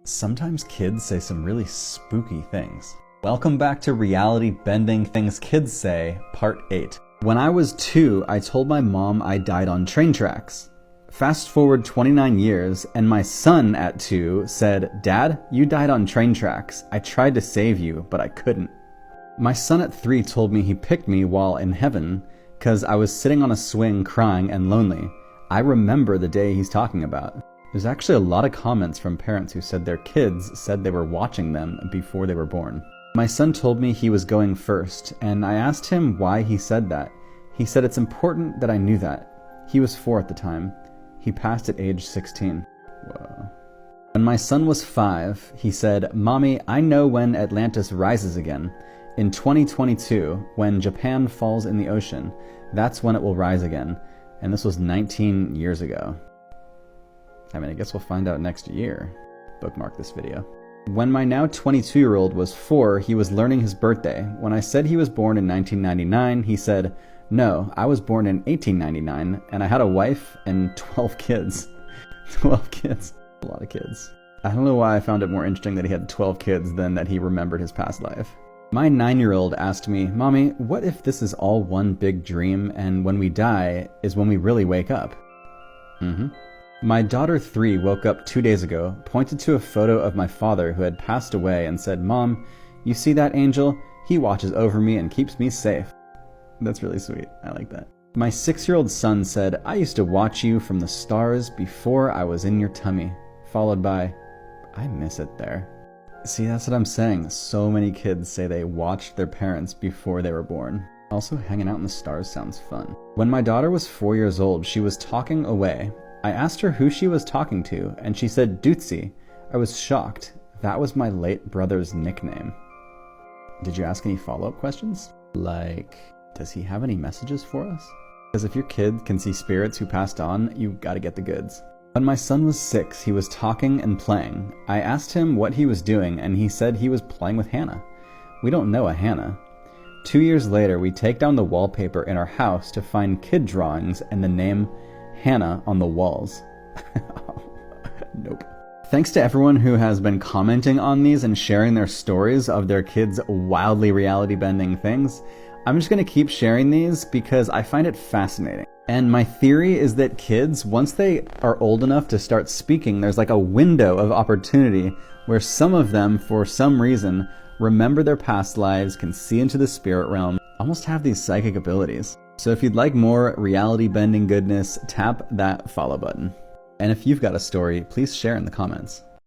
Sometimes kids say some really spooky things. Welcome back to Reality Bending Things Kids Say, Part 8. When I was 2, I told my mom I died on train tracks. Fast forward 29 years, and my son at 2 said, "Dad, you died on train tracks. I tried to save you, but I couldn't." My son at 3 told me he picked me while in heaven because I was sitting on a swing crying and lonely. I remember the day he's talking about. There's actually a lot of comments from parents who said their kids said they were watching them before they were born. My son told me he was going first, and I asked him why he said that. He said it's important that I knew that. He was 4 at the time. He passed at age 16. Whoa. When my son was 5, he said, "Mommy, I know when Atlantis rises again. In 2022, when Japan falls in the ocean, that's when it will rise again." And this was 19 years ago. I guess we'll find out next year. Bookmark this video. When my now 22-year-old was 4, he was learning his birthday. When I said he was born in 1999, he said, "No, I was born in 1899, and I had a wife and 12 kids. 12 kids. A lot of kids. I don't know why I found it more interesting that he had 12 kids than that he remembered his past life. My 9-year-old asked me, "Mommy, what if this is all one big dream, and when we die is when we really wake up?" My daughter 3 woke up 2 days ago, pointed to a photo of my father who had passed away and said, "Mom, you see that angel? He watches over me and keeps me safe." That's really sweet. I like that. My 6-year-old son said, "I used to watch you from the stars before I was in your tummy," followed by, "I miss it there." See, that's what I'm saying. So many kids say they watched their parents before they were born. Also, hanging out in the stars sounds fun. When my daughter was 4 years old, she was talking away. I asked her who she was talking to, and she said Dootsie. I was shocked. That was my late brother's nickname. Did you ask any follow-up questions? Like, does he have any messages for us? Because if your kid can see spirits who passed on, you gotta get the goods. When my son was 6, he was talking and playing. I asked him what he was doing, and he said he was playing with Hannah. We don't know a Hannah. 2 years later, we take down the wallpaper in our house to find kid drawings and the name Hannah on the walls. Nope. Thanks to everyone who has been commenting on these and sharing their stories of their kids' wildly reality-bending things. I'm just going to keep sharing these because I find it fascinating. And my theory is that kids, once they are old enough to start speaking, there's like a window of opportunity where some of them, for some reason, remember their past lives, can see into the spirit realm, almost have these psychic abilities. So if you'd like more reality-bending goodness, tap that follow button. And if you've got a story, please share in the comments.